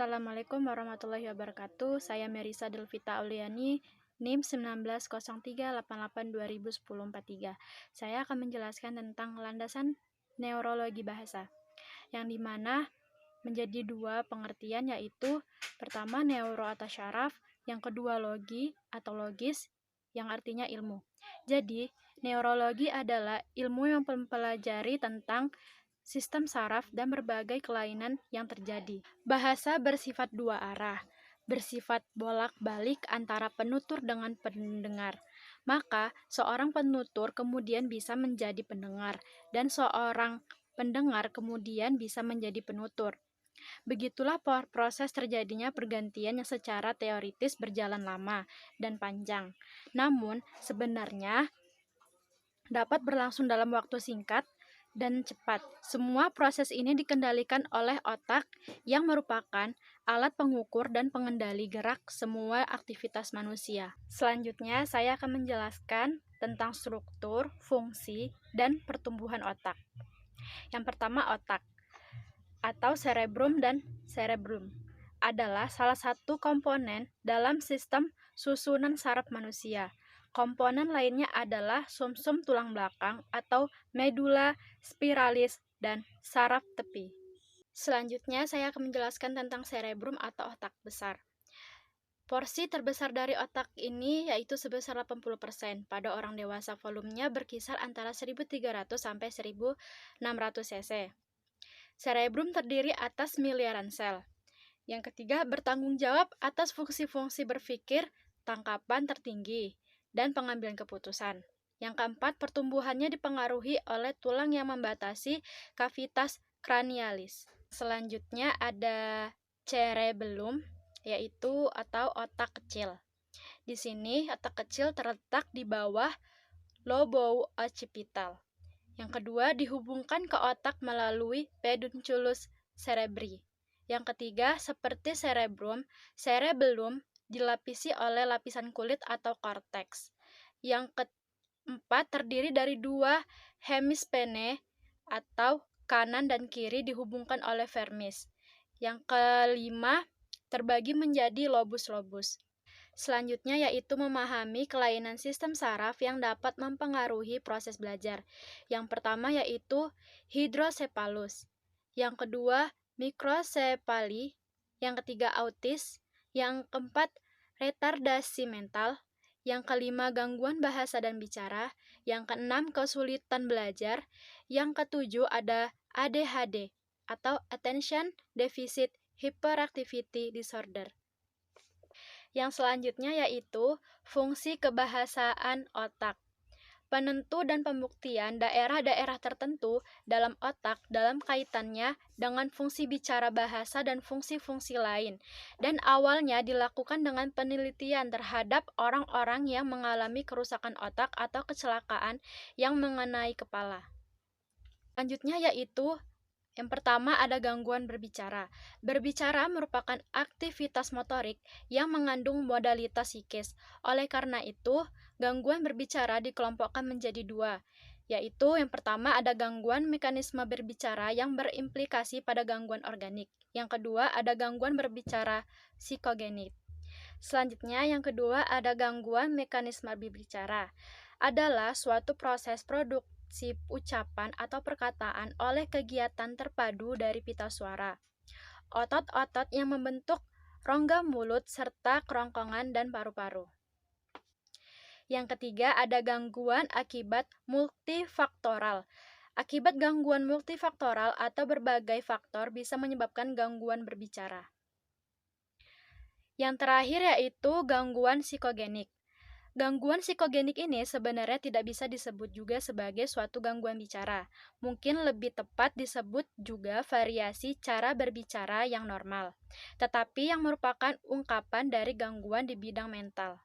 Assalamualaikum warahmatullahi wabarakatuh. Saya Merisa Delvita Auliani, NIM 190388201043. Saya akan menjelaskan tentang landasan neurologi bahasa, yang dimana menjadi dua pengertian, yaitu pertama neuro atau syaraf, yang kedua logi atau logis, yang artinya ilmu. Jadi, neurologi adalah ilmu yang mempelajari tentang sistem saraf dan berbagai kelainan yang terjadi. Bahasa bersifat dua arah, bersifat bolak-balik antara penutur dengan pendengar. Maka, seorang penutur kemudian bisa menjadi pendengar, dan seorang pendengar kemudian bisa menjadi penutur. Begitulah proses terjadinya pergantian yang secara teoritis berjalan lama dan panjang. Namun, sebenarnya dapat berlangsung dalam waktu singkat dan cepat. Semua proses ini dikendalikan oleh otak yang merupakan alat pengukur dan pengendali gerak semua aktivitas manusia. Selanjutnya, saya akan menjelaskan tentang struktur, fungsi, dan pertumbuhan otak. Yang pertama, otak atau cerebrum dan cerebrum adalah salah satu komponen dalam sistem susunan saraf manusia. Komponen lainnya adalah sumsum tulang belakang atau medula spiralis dan saraf tepi. Selanjutnya, saya akan menjelaskan tentang cerebrum atau otak besar. Porsi terbesar dari otak ini yaitu sebesar 80%. Pada orang dewasa, volumenya berkisar antara 1.300 sampai 1.600 cc. Cerebrum terdiri atas miliaran sel. Yang ketiga, bertanggung jawab atas fungsi-fungsi berpikir, tangkapan tertinggi, dan pengambilan keputusan. Yang keempat, pertumbuhannya dipengaruhi oleh tulang yang membatasi cavitas cranialis. Selanjutnya ada cerebellum, yaitu atau otak kecil. Di sini otak kecil terletak di bawah lobo occipital. Yang kedua, dihubungkan ke otak melalui pedunculus cerebri. Yang ketiga, seperti cerebellum dilapisi oleh lapisan kulit atau korteks. Yang keempat, terdiri dari dua hemispene atau kanan dan kiri dihubungkan oleh vermis. Yang kelima, terbagi menjadi lobus-lobus. Selanjutnya yaitu memahami kelainan sistem saraf yang dapat mempengaruhi proses belajar. Yang pertama yaitu hidrosepalus. Yang kedua, mikrosepali. Yang ketiga, autis. Yang keempat, retardasi mental. Yang kelima, gangguan bahasa dan bicara. Yang keenam, kesulitan belajar. Yang ketujuh, ada ADHD atau Attention Deficit Hyperactivity Disorder. Yang selanjutnya yaitu fungsi kebahasaan otak. Penentu dan pembuktian daerah-daerah tertentu dalam otak dalam kaitannya dengan fungsi bicara bahasa dan fungsi-fungsi lain. Dan awalnya dilakukan dengan penelitian terhadap orang-orang yang mengalami kerusakan otak atau kecelakaan yang mengenai kepala. Selanjutnya yaitu yang pertama ada gangguan berbicara. Berbicara merupakan aktivitas motorik yang mengandung modalitas psikis. Oleh karena itu, gangguan berbicara dikelompokkan menjadi dua, yaitu yang pertama ada gangguan mekanisme berbicara yang berimplikasi pada gangguan organik. Yang kedua ada gangguan berbicara psikogenik. Selanjutnya yang kedua ada gangguan mekanisme berbicara. Adalah suatu proses produksi ucapan atau perkataan oleh kegiatan terpadu dari pita suara, otot-otot yang membentuk rongga mulut serta kerongkongan dan paru-paru. Yang ketiga ada gangguan akibat multifaktoral. Akibat gangguan multifaktoral atau berbagai faktor bisa menyebabkan gangguan berbicara. Yang terakhir yaitu gangguan psikogenik. Gangguan psikogenik ini sebenarnya tidak bisa disebut juga sebagai suatu gangguan bicara. Mungkin lebih tepat disebut juga variasi cara berbicara yang normal, tetapi yang merupakan ungkapan dari gangguan di bidang mental.